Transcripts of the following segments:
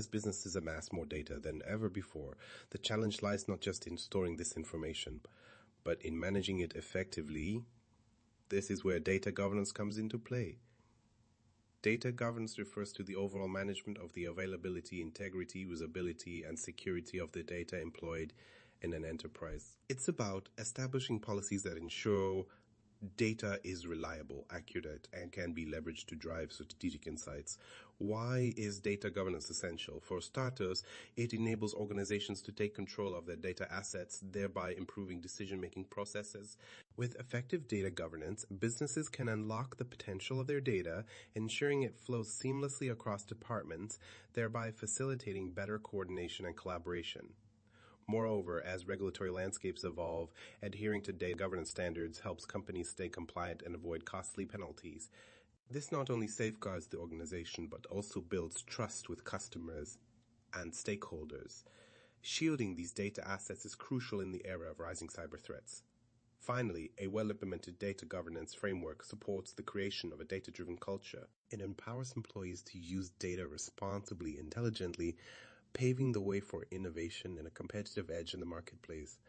As businesses amass more data than ever before, the challenge lies not just in storing this information, but in managing it effectively. This is where data governance comes into play. Data governance refers to the overall management of the availability, integrity, usability, and security of the data employed in an enterprise. It's about establishing policies that ensure data is reliable, accurate, and can be leveraged to drive strategic insights. Why is data governance essential? For starters, it enables organizations to take control of their data assets, thereby improving decision-making processes. With effective data governance, businesses can unlock the potential of their data, ensuring it flows seamlessly across departments, thereby facilitating better coordination and collaboration. Moreover, as regulatory landscapes evolve, adhering to data governance standards helps companies stay compliant and avoid costly penalties. This not only safeguards the organization, but also builds trust with customers and stakeholders. Shielding these data assets is crucial in the era of rising cyber threats. Finally, a well-implemented data governance framework supports the creation of a data-driven culture. It empowers employees to use data responsibly, intelligently, paving the way for innovation and a competitive edge in the marketplace.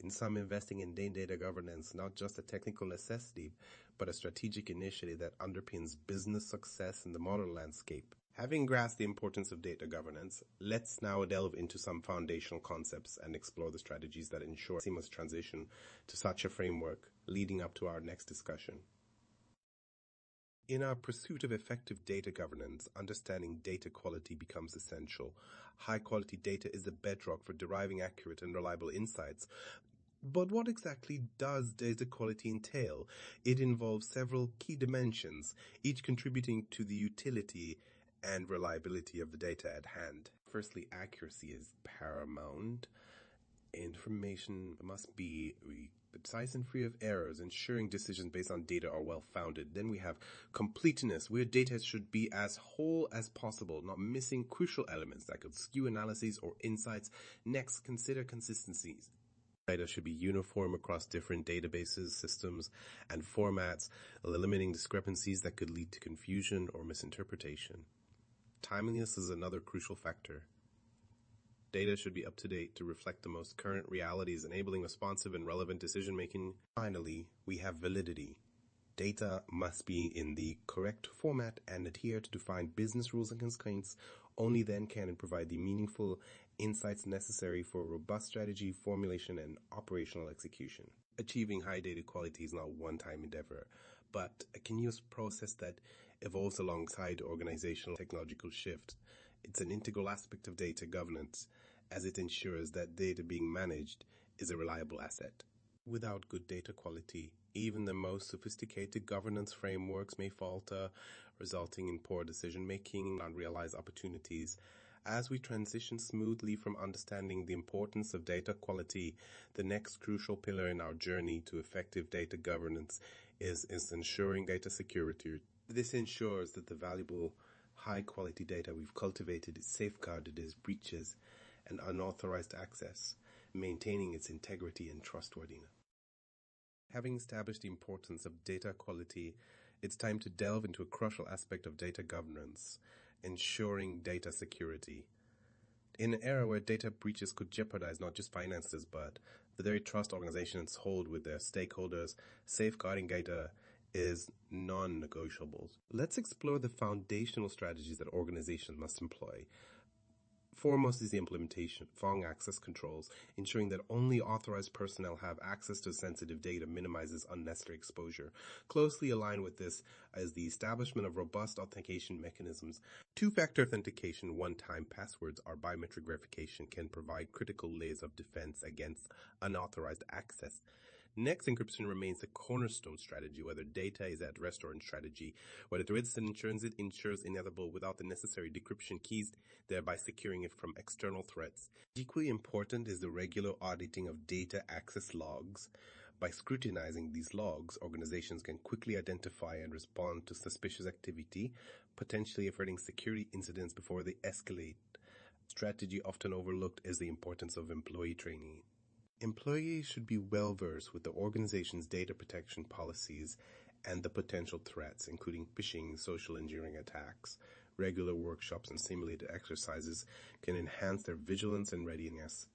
In sum, investing in data governance, not just a technical necessity, but a strategic initiative that underpins business success in the modern landscape. Having grasped the importance of data governance, let's now delve into some foundational concepts and explore the strategies that ensure seamless transition to such a framework, leading up to our next discussion. In our pursuit of effective data governance, understanding data quality becomes essential. High-quality data is the bedrock for deriving accurate and reliable insights. But what exactly does data quality entail? It involves several key dimensions, each contributing to the utility and reliability of the data at hand. Firstly, accuracy is paramount. Information must be precise and free of errors, ensuring decisions based on data are well-founded. Then we have completeness, where data should be as whole as possible, not missing crucial elements that could skew analyses or insights. Next, consider consistencies. Data should be uniform across different databases, systems, and formats, eliminating discrepancies that could lead to confusion or misinterpretation. Timeliness is another crucial factor. Data should be up to date to reflect the most current realities, enabling responsive and relevant decision-making. Finally, we have validity. Data must be in the correct format and adhere to defined business rules and constraints. Only then can it provide the meaningful insights necessary for robust strategy, formulation, and operational execution. Achieving high data quality is not a one-time endeavor, but a continuous process that evolves alongside organizational technological shift. It's an integral aspect of data governance, as it ensures that data being managed is a reliable asset. Without good data quality, even the most sophisticated governance frameworks may falter, resulting in poor decision-making and unrealized opportunities. As we transition smoothly from understanding the importance of data quality, the next crucial pillar in our journey to effective data governance is ensuring data security. This ensures that the valuable high-quality data we've cultivated is safeguarded against breaches and unauthorized access, maintaining its integrity and trustworthiness. Having established the importance of data quality, it's time to delve into a crucial aspect of data governance, ensuring data security. In an era where data breaches could jeopardize not just finances, but the very trust organizations hold with their stakeholders, safeguarding data is non-negotiable. Let's explore the foundational strategies that organizations must employ. Foremost is the implementation of strong access controls, ensuring that only authorized personnel have access to sensitive data minimizes unnecessary exposure. Closely aligned with this is the establishment of robust authentication mechanisms. Two-factor authentication, one-time passwords, or biometric verification can provide critical layers of defense against unauthorized access. Next, encryption remains a cornerstone strategy, whether data is at rest or in strategy. Whether the risk ensures it ensures inevitable without the necessary decryption keys, thereby securing it from external threats. Equally important is the regular auditing of data access logs. By scrutinizing these logs, organizations can quickly identify and respond to suspicious activity, potentially averting security incidents before they escalate. Strategy often overlooked is the importance of employee training. Employees should be well-versed with the organization's data protection policies and the potential threats, including phishing, social engineering attacks. Regular workshops and simulated exercises can enhance their vigilance and readiness.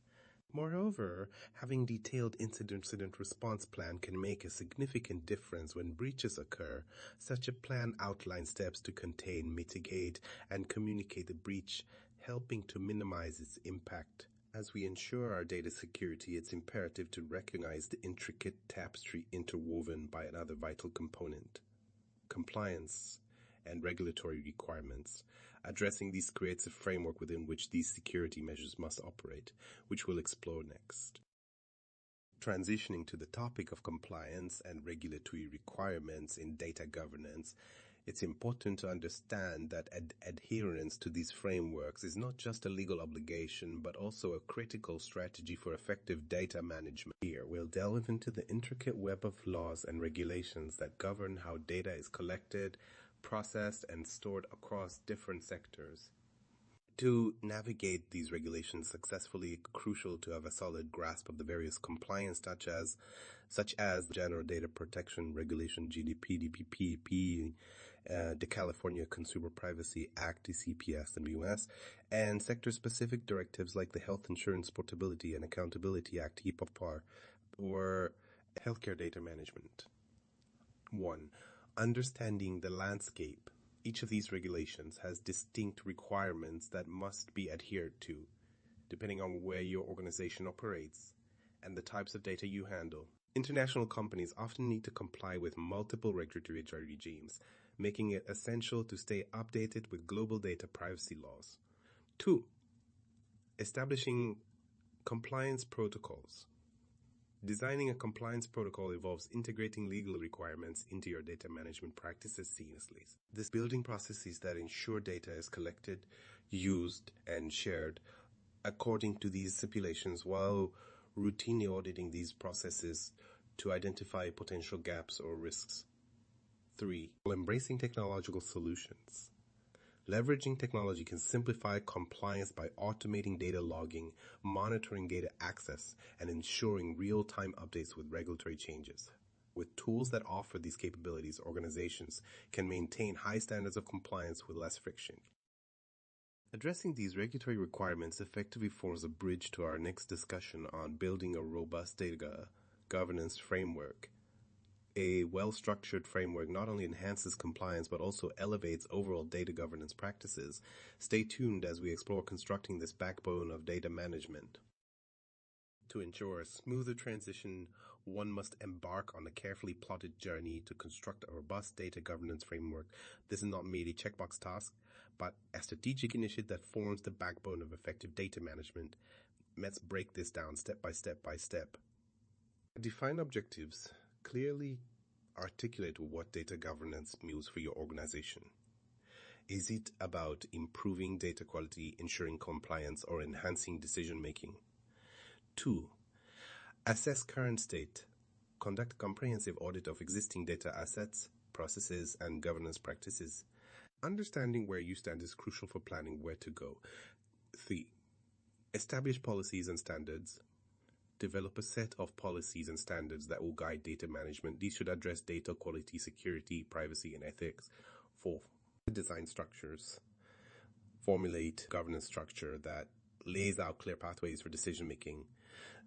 Moreover, having detailed incident response plan can make a significant difference when breaches occur. Such a plan outlines steps to contain, mitigate, and communicate the breach, helping to minimize its impact. As we ensure our data security, it's imperative to recognize the intricate tapestry interwoven by another vital component: compliance and regulatory requirements. Addressing these creates a framework within which these security measures must operate, which we'll explore next. Transitioning to the topic of compliance and regulatory requirements in data governance, it's important to understand that adherence to these frameworks is not just a legal obligation, but also a critical strategy for effective data management. Here, we'll delve into the intricate web of laws and regulations that govern how data is collected, processed, and stored across different sectors. To navigate these regulations successfully, it's crucial to have a solid grasp of the various compliance such as the General Data Protection Regulation GDPR, the California Consumer Privacy Act, the CPS in the US, and sector-specific directives like the Health Insurance Portability and Accountability Act, HIPAA, or Healthcare Data Management. 1. Understanding the landscape. Each of these regulations has distinct requirements that must be adhered to, depending on where your organization operates and the types of data you handle. International companies often need to comply with multiple regulatory regimes, making it essential to stay updated with global data privacy laws. 2. Establishing compliance protocols. Designing a compliance protocol involves integrating legal requirements into your data management practices seamlessly. This building processes that ensure data is collected, used, and shared according to these stipulations, while routinely auditing these processes to identify potential gaps or risks. 3. Embracing technological solutions. Leveraging technology can simplify compliance by automating data logging, monitoring data access, and ensuring real-time updates with regulatory changes. With tools that offer these capabilities, organizations can maintain high standards of compliance with less friction. Addressing these regulatory requirements effectively forms a bridge to our next discussion on building a robust data governance framework. A well-structured framework not only enhances compliance but also elevates overall data governance practices. Stay tuned as we explore constructing this backbone of data management. To ensure a smoother transition, one must embark on a carefully plotted journey to construct a robust data governance framework. This is not merely a checkbox task, but a strategic initiative that forms the backbone of effective data management. Let's break this down step by step. Define objectives. Clearly articulate what data governance means for your organization. Is it about improving data quality, ensuring compliance, or enhancing decision-making? 2. Assess current state. Conduct a comprehensive audit of existing data assets, processes, and governance practices. Understanding where you stand is crucial for planning where to go. 3. Establish policies and standards. Develop a set of policies and standards that will guide data management. These should address data quality, security, privacy, and ethics. 4. Design structures. Formulate governance structure that lays out clear pathways for decision-making.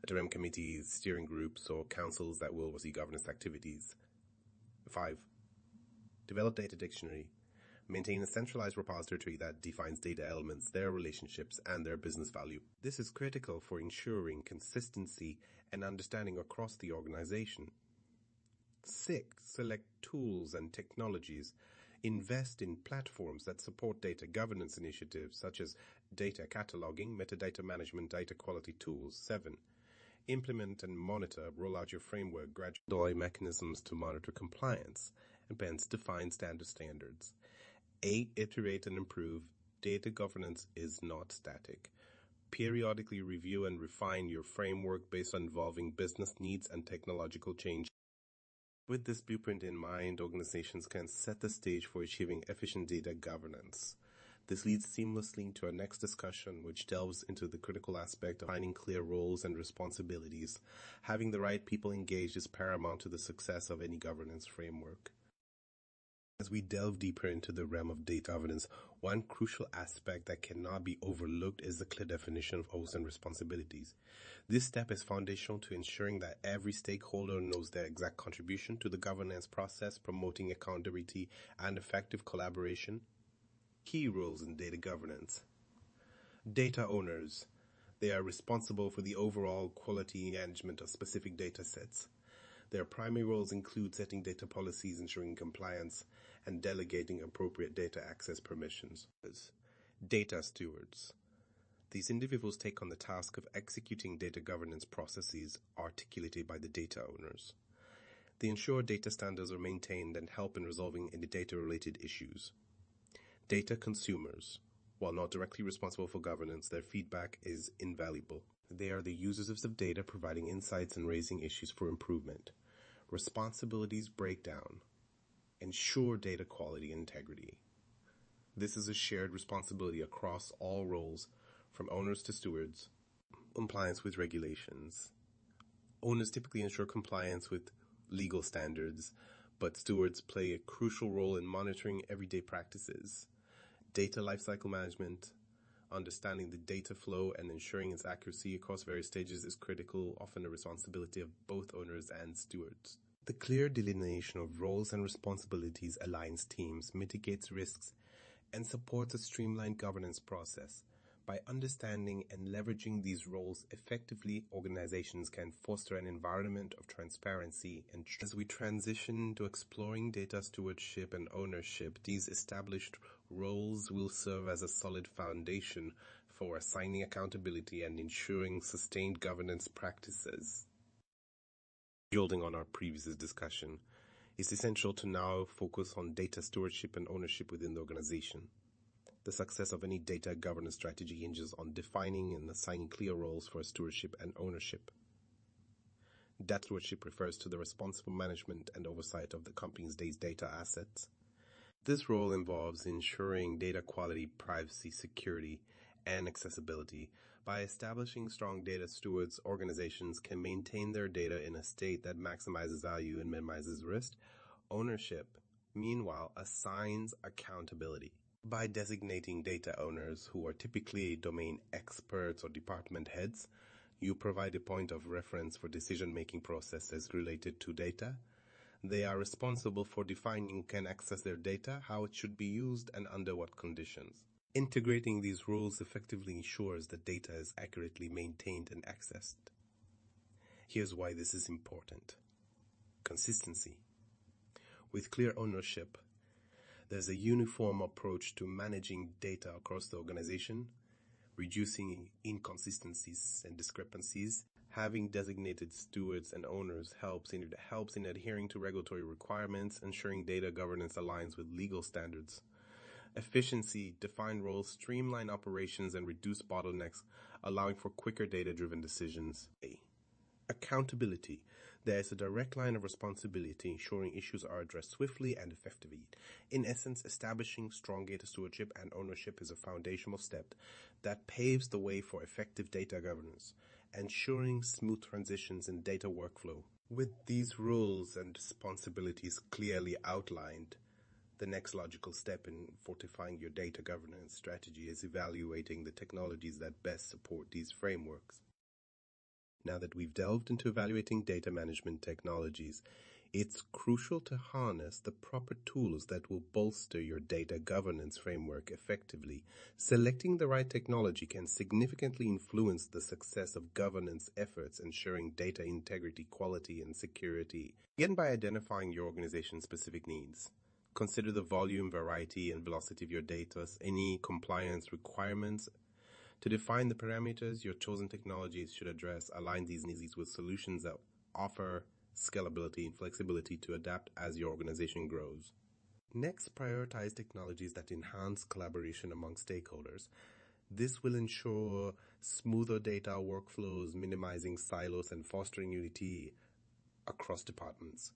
Interim committees, steering groups, or councils that will oversee governance activities. 5. Develop data dictionary. Maintain a centralized repository that defines data elements, their relationships, and their business value. This is critical for ensuring consistency and understanding across the organization. 6. Select tools and technologies. Invest in platforms that support data governance initiatives such as data cataloging, metadata management, data quality tools. 7. Implement and monitor, roll out your framework, gradually deploy mechanisms to monitor compliance, and hence define standards. 8. Iterate and improve. Data governance is not static. Periodically review and refine your framework based on evolving business needs and technological change. With this blueprint in mind, organizations can set the stage for achieving efficient data governance. This leads seamlessly into our next discussion, which delves into the critical aspect of finding clear roles and responsibilities. Having the right people engaged is paramount to the success of any governance framework. As we delve deeper into the realm of data governance, one crucial aspect that cannot be overlooked is the clear definition of roles and responsibilities. This step is foundational to ensuring that every stakeholder knows their exact contribution to the governance process, promoting accountability and effective collaboration. Key roles in data governance. Data owners. They are responsible for the overall quality management of specific data sets. Their primary roles include setting data policies, ensuring compliance, and delegating appropriate data access permissions. Data stewards. These individuals take on the task of executing data governance processes articulated by the data owners. They ensure data standards are maintained and help in resolving any data-related issues. Data consumers. While not directly responsible for governance, their feedback is invaluable. They are the users of data, providing insights and raising issues for improvement. Responsibilities breakdown. Ensure data quality and integrity. This is a shared responsibility across all roles, from owners to stewards. Compliance with regulations. Owners typically ensure compliance with legal standards, but stewards play a crucial role in monitoring everyday practices. Data lifecycle management. Understanding the data flow and ensuring its accuracy across various stages is critical, often a responsibility of both owners and stewards. The clear delineation of roles and responsibilities aligns teams, mitigates risks, and supports a streamlined governance process. By understanding and leveraging these roles effectively, organizations can foster an environment of transparency and trust. As we transition to exploring data stewardship and ownership, these established roles will serve as a solid foundation for assigning accountability and ensuring sustained governance practices. Building on our previous discussion, it's essential to now focus on data stewardship and ownership within the organization. The success of any data governance strategy hinges on defining and assigning clear roles for stewardship and ownership. Data stewardship refers to the responsible management and oversight of the company's data assets. This role involves ensuring data quality, privacy, security, and accessibility. By establishing strong data stewards, organizations can maintain their data in a state that maximizes value and minimizes risk. Ownership, meanwhile, assigns accountability. By designating data owners, who are typically domain experts or department heads, you provide a point of reference for decision-making processes related to data. They are responsible for defining who can access their data, how it should be used, and under what conditions. Integrating these rules effectively ensures that data is accurately maintained and accessed. Here's why this is important. Consistency. With clear ownership, there's a uniform approach to managing data across the organization, reducing inconsistencies and discrepancies. Having designated stewards and owners helps in adhering to regulatory requirements, ensuring data governance aligns with legal standards. Efficiency, define roles, streamline operations, and reduce bottlenecks, allowing for quicker data-driven decisions. Accountability. There is a direct line of responsibility, ensuring issues are addressed swiftly and effectively. In essence, establishing strong data stewardship and ownership is a foundational step that paves the way for effective data governance, ensuring smooth transitions in data workflow. With these rules and responsibilities clearly outlined, the next logical step in fortifying your data governance strategy is evaluating the technologies that best support these frameworks. Now that we've delved into evaluating data management technologies, it's crucial to harness the proper tools that will bolster your data governance framework effectively. Selecting the right technology can significantly influence the success of governance efforts, ensuring data integrity, quality, and security. Begin by identifying your organization's specific needs. Consider the volume, variety, and velocity of your data, any compliance requirements. To define the parameters your chosen technologies should address, align these needs with solutions that offer scalability and flexibility to adapt as your organization grows. Next, prioritize technologies that enhance collaboration among stakeholders. This will ensure smoother data workflows, minimizing silos, and fostering unity across departments.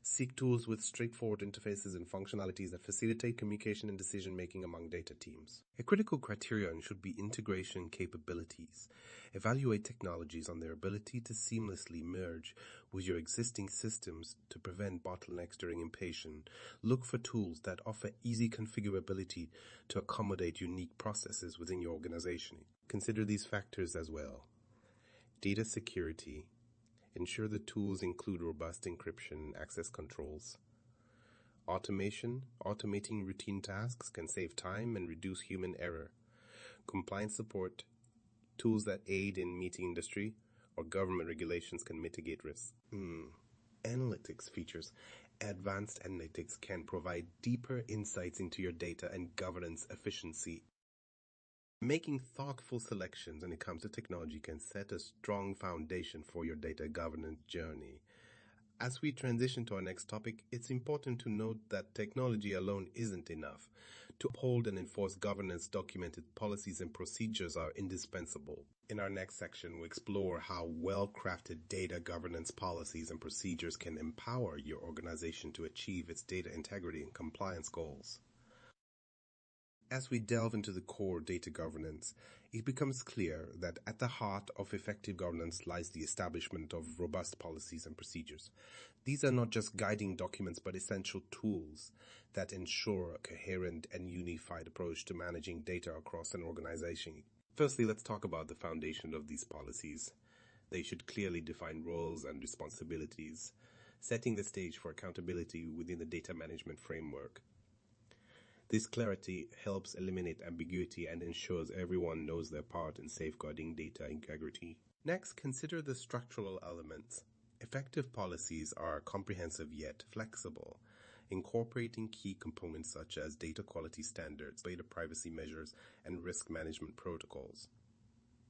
Seek tools with straightforward interfaces and functionalities that facilitate communication and decision-making among data teams. A critical criterion should be integration capabilities. Evaluate technologies on their ability to seamlessly merge with your existing systems to prevent bottlenecks during implementation. Look for tools that offer easy configurability to accommodate unique processes within your organization. Consider these factors as well. Data security. Ensure the tools include robust encryption and access controls. Automation. Automating routine tasks can save time and reduce human error. Compliance support. Tools that aid in meeting industry or government regulations can mitigate risks. Analytics features. Advanced analytics can provide deeper insights into your data and governance efficiency. Making thoughtful selections when it comes to technology can set a strong foundation for your data governance journey. As we transition to our next topic, it's important to note that technology alone isn't enough. To uphold and enforce governance, documented policies and procedures are indispensable. In our next section, we'll explore how well-crafted data governance policies and procedures can empower your organization to achieve its data integrity and compliance goals. As we delve into the core data governance, it becomes clear that at the heart of effective governance lies the establishment of robust policies and procedures. These are not just guiding documents but essential tools that ensure a coherent and unified approach to managing data across an organization. Firstly, let's talk about the foundation of these policies. They should clearly define roles and responsibilities, setting the stage for accountability within the data management framework. This clarity helps eliminate ambiguity and ensures everyone knows their part in safeguarding data integrity. Next, consider the structural elements. Effective policies are comprehensive yet flexible, incorporating key components such as data quality standards, data privacy measures, and risk management protocols.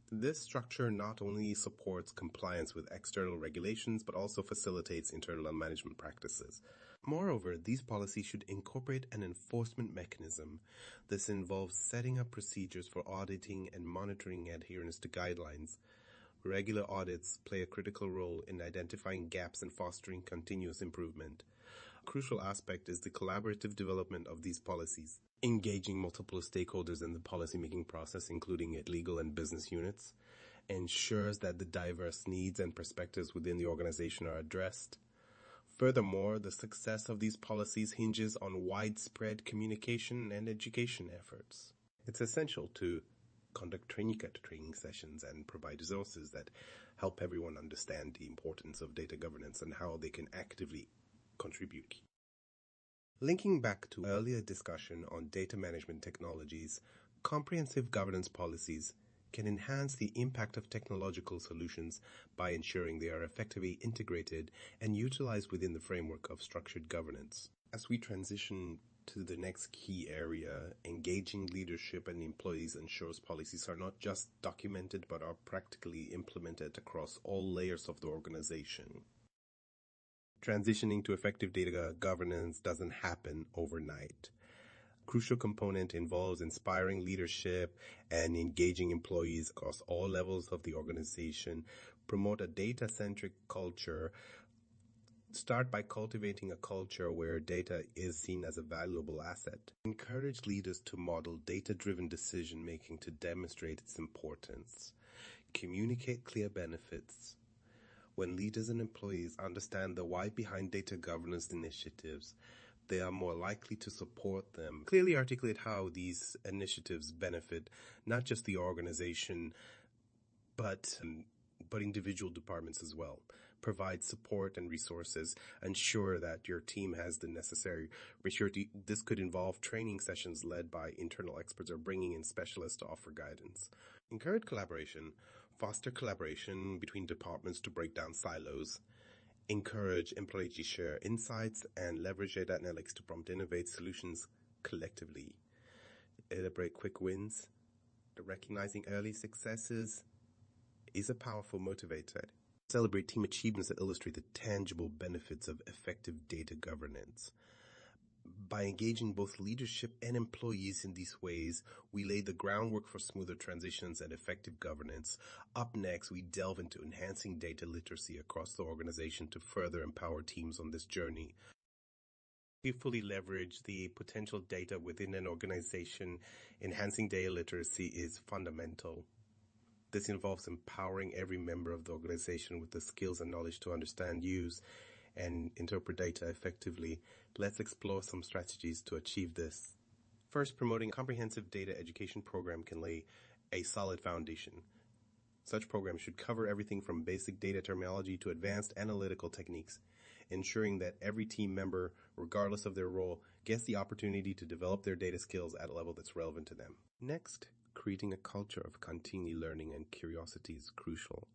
This structure not only supports compliance with external regulations but also facilitates internal management practices. Moreover, these policies should incorporate an enforcement mechanism. This involves setting up procedures for auditing and monitoring adherence to guidelines. Regular audits play a critical role in identifying gaps and fostering continuous improvement. A crucial aspect is the collaborative development of these policies. Engaging multiple stakeholders in the policymaking process, including legal and business units, ensures that the diverse needs and perspectives within the organization are addressed. Furthermore, the success of these policies hinges on widespread communication and education efforts. It's essential to conduct training sessions and provide resources that help everyone understand the importance of data governance and how they can actively contribute. Linking back to earlier discussion on data management technologies, comprehensive governance policies can enhance the impact of technological solutions by ensuring they are effectively integrated and utilized within the framework of structured governance. As we transition to the next key area, engaging leadership and employees ensures policies are not just documented but are practically implemented across all layers of the organization. Transitioning to effective data governance doesn't happen overnight. A crucial component involves inspiring leadership and engaging employees across all levels of the organization. Promote a data-centric culture. Start by cultivating a culture where data is seen as a valuable asset. Encourage leaders to model data-driven decision-making to demonstrate its importance. Communicate clear benefits. When leaders and employees understand the why behind data governance initiatives, they are more likely to support them. Clearly articulate how these initiatives benefit not just the organization, but individual departments as well. Provide support and resources. Ensure that your team has the necessary maturity. This could involve training sessions led by internal experts or bringing in specialists to offer guidance. Encourage collaboration. Foster collaboration between departments to break down silos. Encourage employees to share insights and leverage data analytics to prompt innovate solutions collectively. Celebrate quick wins. Recognizing early successes is a powerful motivator. Celebrate team achievements that illustrate the tangible benefits of effective data governance. By engaging both leadership and employees in these ways, we lay the groundwork for smoother transitions and effective governance. Up next, we delve into enhancing data literacy across the organization to further empower teams on this journey. To fully leverage the potential data within an organization, enhancing data literacy is fundamental. This involves empowering every member of the organization with the skills and knowledge to understand, use, and interpret data effectively. Let's explore some strategies to achieve this. First, promoting a comprehensive data education program can lay a solid foundation. Such programs should cover everything from basic data terminology to advanced analytical techniques, ensuring that every team member, regardless of their role, gets the opportunity to develop their data skills at a level that's relevant to them. Next, creating a culture of continual learning and curiosity is crucial.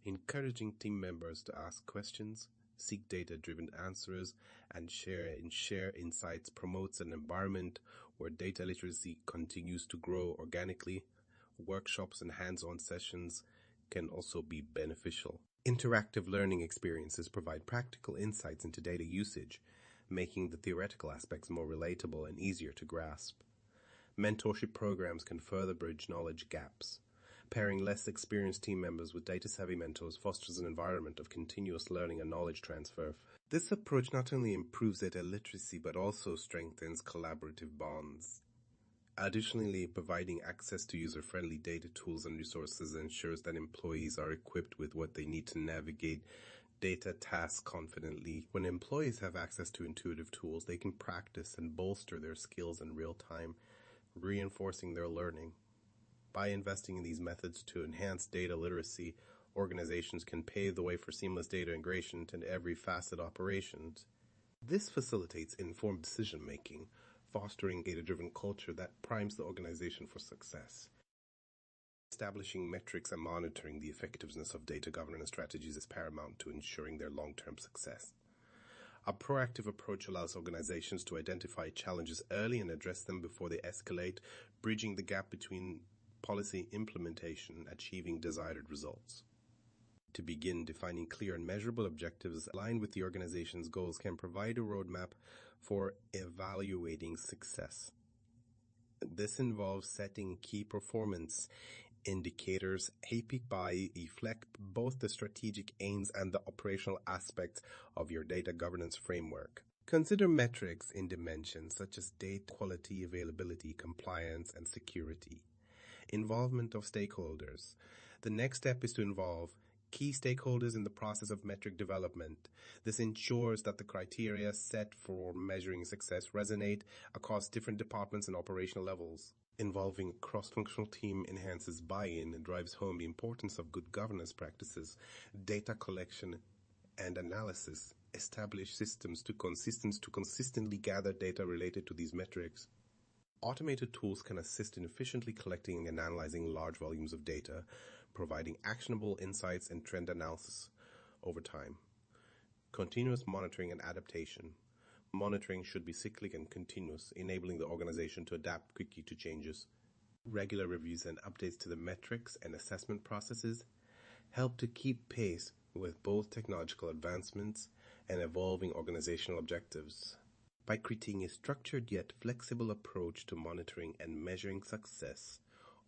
Encouraging team members to ask questions, seek data-driven answers, and share insights promotes an environment where data literacy continues to grow organically. Workshops and hands-on sessions can also be beneficial. Interactive learning experiences provide practical insights into data usage, making the theoretical aspects more relatable and easier to grasp. Mentorship programs can further bridge knowledge gaps. Pairing less experienced team members with data-savvy mentors fosters an environment of continuous learning and knowledge transfer. This approach not only improves data literacy but also strengthens collaborative bonds. Additionally, providing access to user-friendly data tools and resources ensures that employees are equipped with what they need to navigate data tasks confidently. When employees have access to intuitive tools, they can practice and bolster their skills in real time, reinforcing their learning. By investing in these methods to enhance data literacy, organizations can pave the way for seamless data integration into every facet of operations. This facilitates informed decision-making, fostering a data-driven culture that primes the organization for success. Establishing metrics and monitoring the effectiveness of data governance strategies is paramount to ensuring their long-term success. A proactive approach allows organizations to identify challenges early and address them before they escalate, bridging the gap between policy implementation and achieving desired results. To begin, defining clear and measurable objectives aligned with the organization's goals can provide a roadmap for evaluating success. This involves setting key performance indicators by reflect both the strategic aims and the operational aspects of your data governance framework. Consider metrics in dimensions such as data quality, availability, compliance, and security. Involvement of stakeholders. The next step is to involve key stakeholders in the process of metric development. This ensures that the criteria set for measuring success resonate across different departments and operational levels. Involving a cross-functional team enhances buy-in and drives home the importance of good governance practices, data collection and analysis. Establish systems to consistently gather data related to these metrics. Automated tools can assist in efficiently collecting and analyzing large volumes of data, providing actionable insights and trend analysis over time. Continuous monitoring and adaptation. Monitoring should be cyclic and continuous, enabling the organization to adapt quickly to changes. Regular reviews and updates to the metrics and assessment processes help to keep pace with both technological advancements and evolving organizational objectives. By creating a structured yet flexible approach to monitoring and measuring success,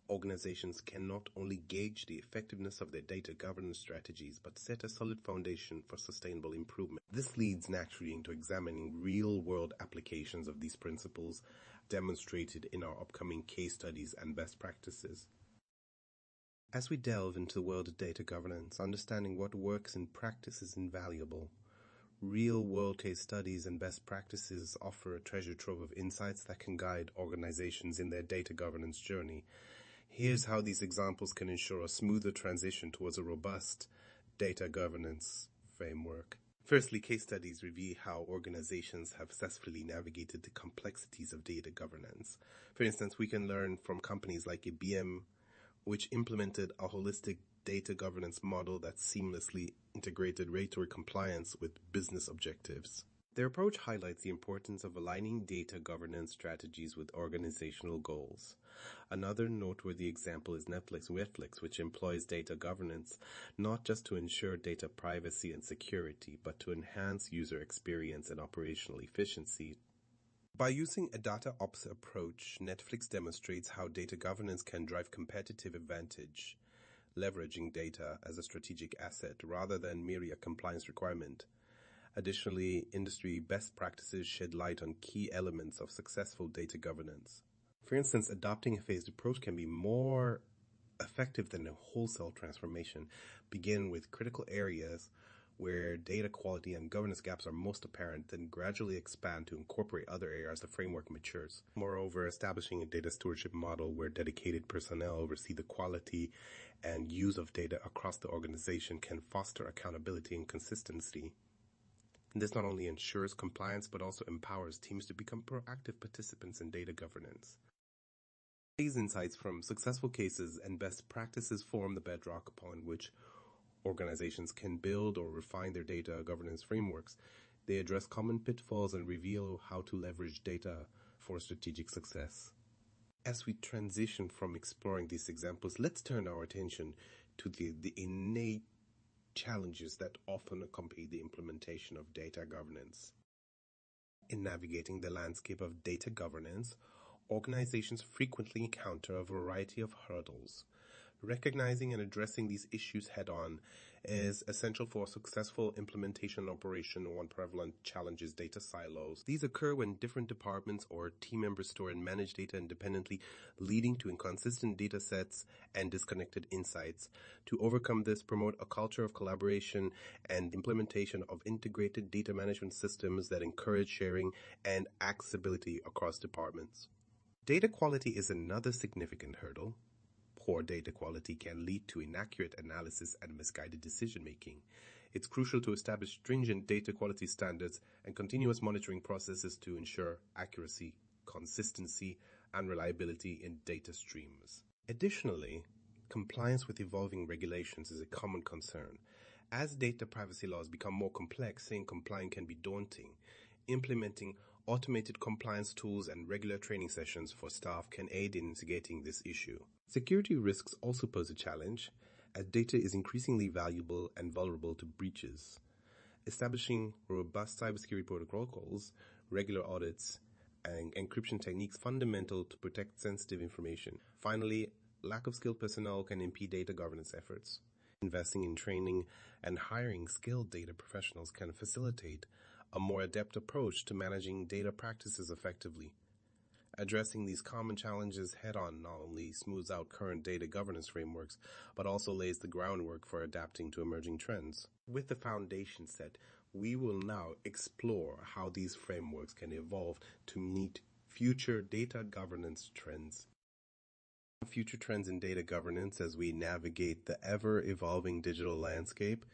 organizations can not only gauge the effectiveness of their data governance strategies, but set a solid foundation for sustainable improvement. This leads naturally into examining real-world applications of these principles, demonstrated in our upcoming case studies and best practices. As we delve into the world of data governance, understanding what works in practice is invaluable. Real-world case studies and best practices offer a treasure trove of insights that can guide organizations in their data governance journey. Here's how these examples can ensure a smoother transition towards a robust data governance framework. Firstly, case studies reveal how organizations have successfully navigated the complexities of data governance. For instance, we can learn from companies like IBM, which implemented a holistic data governance model that seamlessly integrated regulatory compliance with business objectives. Their approach highlights the importance of aligning data governance strategies with organizational goals. Another noteworthy example is Netflix, which employs data governance not just to ensure data privacy and security, but to enhance user experience and operational efficiency. By using a data ops approach, Netflix demonstrates how data governance can drive competitive advantage, leveraging data as a strategic asset rather than merely a compliance requirement. Additionally, industry best practices shed light on key elements of successful data governance. For instance, adopting a phased approach can be more effective than a wholesale transformation. Begin with critical areas where data quality and governance gaps are most apparent, then gradually expand to incorporate other areas as the framework matures. Moreover, establishing a data stewardship model where dedicated personnel oversee the quality and use of data across the organization can foster accountability and consistency. This not only ensures compliance, but also empowers teams to become proactive participants in data governance. These insights from successful cases and best practices form the bedrock upon which organizations can build or refine their data governance frameworks. They address common pitfalls and reveal how to leverage data for strategic success. As we transition from exploring these examples, let's turn our attention to the innate challenges that often accompany the implementation of data governance. In navigating the landscape of data governance, organizations frequently encounter a variety of hurdles. Recognizing and addressing these issues head-on is essential for a successful implementation and operation. One prevalent challenge is data silos. These occur when different departments or team members store and manage data independently, leading to inconsistent data sets and disconnected insights. To overcome this, promote a culture of collaboration and implementation of integrated data management systems that encourage sharing and accessibility across departments. Data quality is another significant hurdle. Poor data quality can lead to inaccurate analysis and misguided decision-making. It's crucial to establish stringent data quality standards and continuous monitoring processes to ensure accuracy, consistency, and reliability in data streams. Additionally, compliance with evolving regulations is a common concern. As data privacy laws become more complex, staying compliant can be daunting. Implementing automated compliance tools and regular training sessions for staff can aid in mitigating this issue. Security risks also pose a challenge, as data is increasingly valuable and vulnerable to breaches. Establishing robust cybersecurity protocols, regular audits, and encryption techniques fundamental to protect sensitive information. Finally, lack of skilled personnel can impede data governance efforts. Investing in training and hiring skilled data professionals can facilitate a more adept approach to managing data practices effectively. Addressing these common challenges head-on not only smooths out current data governance frameworks, but also lays the groundwork for adapting to emerging trends. With the foundation set, we will now explore how these frameworks can evolve to meet future data governance trends. Future trends in data governance as we navigate the ever-evolving digital landscape.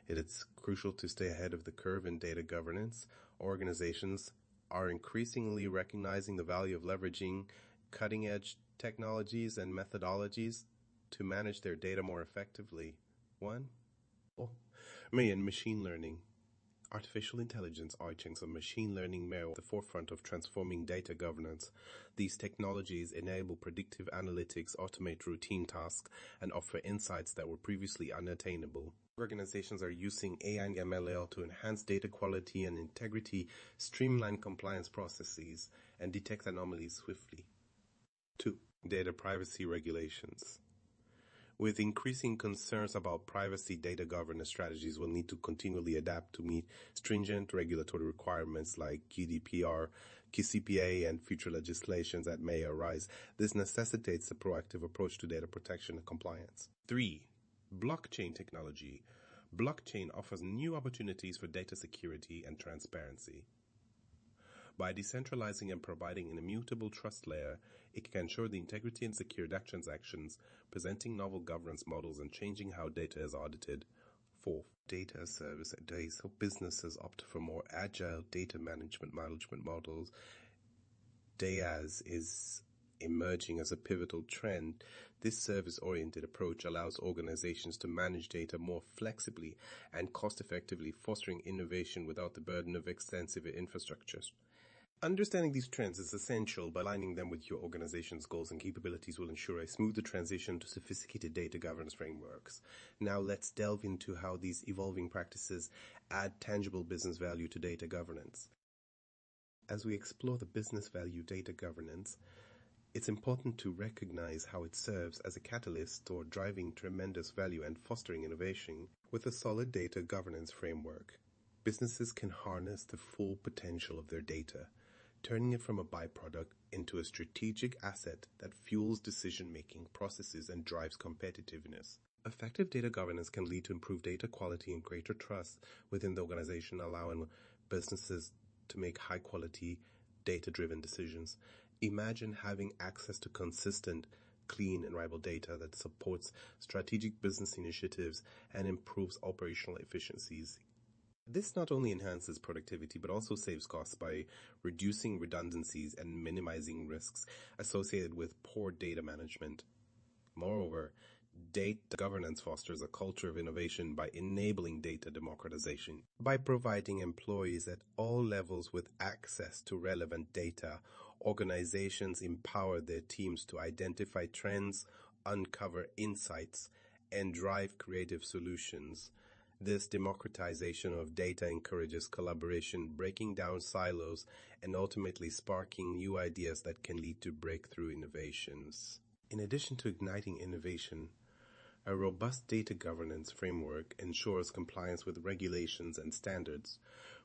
It's crucial to stay ahead of the curve in data governance. Organizations are increasingly recognizing the value of leveraging cutting-edge technologies and methodologies to manage their data more effectively. Machine learning. Artificial intelligence agents of machine learning are at the forefront of transforming data governance. These technologies enable predictive analytics, automate routine tasks, and offer insights that were previously unattainable. Organizations are using AI and ML to enhance data quality and integrity, streamline compliance processes, and detect anomalies swiftly. 2. Data privacy regulations. With increasing concerns about privacy, data governance strategies will need to continually adapt to meet stringent regulatory requirements like GDPR, CCPA, and future legislations that may arise. This necessitates a proactive approach to data protection and compliance. 3. Blockchain technology. Blockchain offers new opportunities for data security and transparency. By decentralizing and providing an immutable trust layer, it can ensure the integrity and secure data transactions, presenting novel governance models and changing how data is audited. 4. Data service days. So businesses opt for more agile data management models. DaaS is emerging as a pivotal trend. This service-oriented approach allows organizations to manage data more flexibly and cost-effectively, fostering innovation without the burden of extensive infrastructures. Understanding these trends is essential. By aligning them with your organization's goals and capabilities will ensure a smoother transition to sophisticated data governance frameworks. Now let's delve into how these evolving practices add tangible business value to data governance. As we explore the business value data governance, it's important to recognize how it serves as a catalyst toward driving tremendous value and fostering innovation. With a solid data governance framework, businesses can harness the full potential of their data, turning it from a byproduct into a strategic asset that fuels decision-making processes and drives competitiveness. Effective data governance can lead to improved data quality and greater trust within the organization, allowing businesses to make high-quality, data-driven decisions. Imagine having access to consistent, clean, and reliable data that supports strategic business initiatives and improves operational efficiencies. This not only enhances productivity but also saves costs by reducing redundancies and minimizing risks associated with poor data management. Moreover, data governance fosters a culture of innovation by enabling data democratization. By providing employees at all levels with access to relevant data, organizations empower their teams to identify trends, uncover insights, and drive creative solutions. This democratization of data encourages collaboration, breaking down silos, and ultimately sparking new ideas that can lead to breakthrough innovations. In addition to igniting innovation, a robust data governance framework ensures compliance with regulations and standards,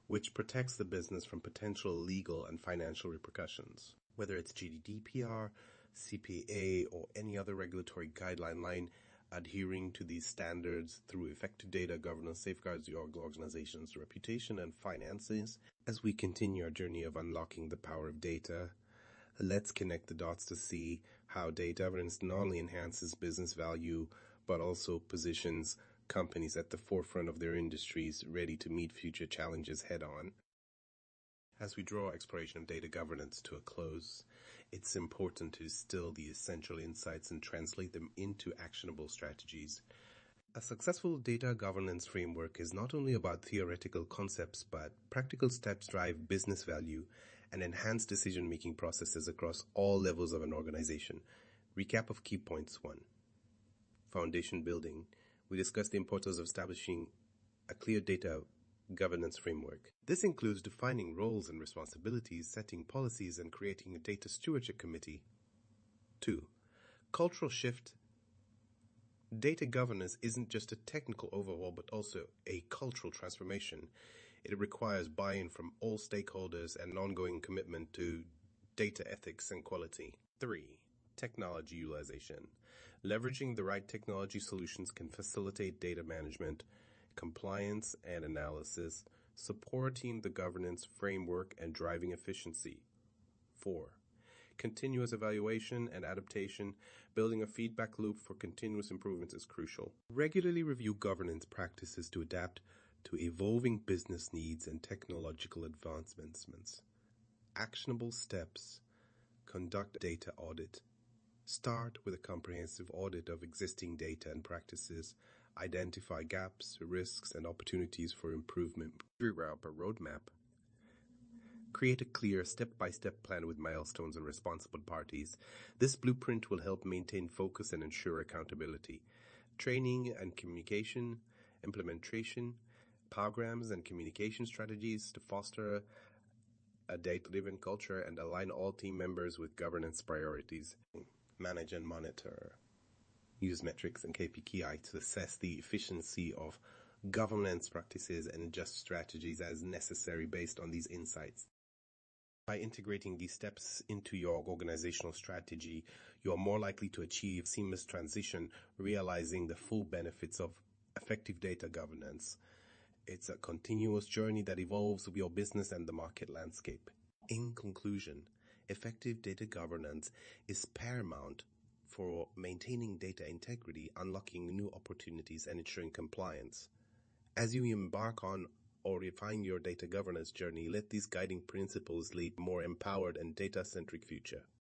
which protects the business from potential legal and financial repercussions. Whether it's GDPR, CPA, or any other regulatory guideline, adhering to these standards through effective data governance safeguards your organization's reputation and finances. As we continue our journey of unlocking the power of data, let's connect the dots to see how data governance not only enhances business value, but also positions companies at the forefront of their industries, ready to meet future challenges head-on. As we draw exploration of data governance to a close, it's important to distill the essential insights and translate them into actionable strategies. A successful data governance framework is not only about theoretical concepts, but practical steps drive business value and enhance decision-making processes across all levels of an organization. Recap of key points. 1. Foundation building. We discussed the importance of establishing a clear data governance framework. This includes defining roles and responsibilities, setting policies, and creating a data stewardship committee. 2. Cultural shift. Data governance isn't just a technical overhaul, but also a cultural transformation. It requires buy-in from all stakeholders and an ongoing commitment to data ethics and quality. 3. Technology utilization. Leveraging the right technology solutions can facilitate data management, compliance, and analysis, supporting the governance framework and driving efficiency. 4. Continuous evaluation and adaptation. Building a feedback loop for continuous improvements is crucial. Regularly review governance practices to adapt to evolving business needs and technological advancements. Actionable steps. Conduct data audit. Start with a comprehensive audit of existing data and practices. Identify gaps, risks, and opportunities for improvement. Reroute a roadmap. Create a clear step-by-step plan with milestones and responsible parties. This blueprint will help maintain focus and ensure accountability. Training and communication, implementation, programs and communication strategies to foster a data-driven culture and align all team members with governance priorities. Manage and monitor. Use metrics and KPIs to assess the efficiency of governance practices and adjust strategies as necessary based on these insights. By integrating these steps into your organizational strategy, you are more likely to achieve seamless transition, realizing the full benefits of effective data governance. It's a continuous journey that evolves with your business and the market landscape. In conclusion, effective data governance is paramount for maintaining data integrity, unlocking new opportunities, and ensuring compliance. As you embark on or refine your data governance journey, let these guiding principles lead to a more empowered and data-centric future.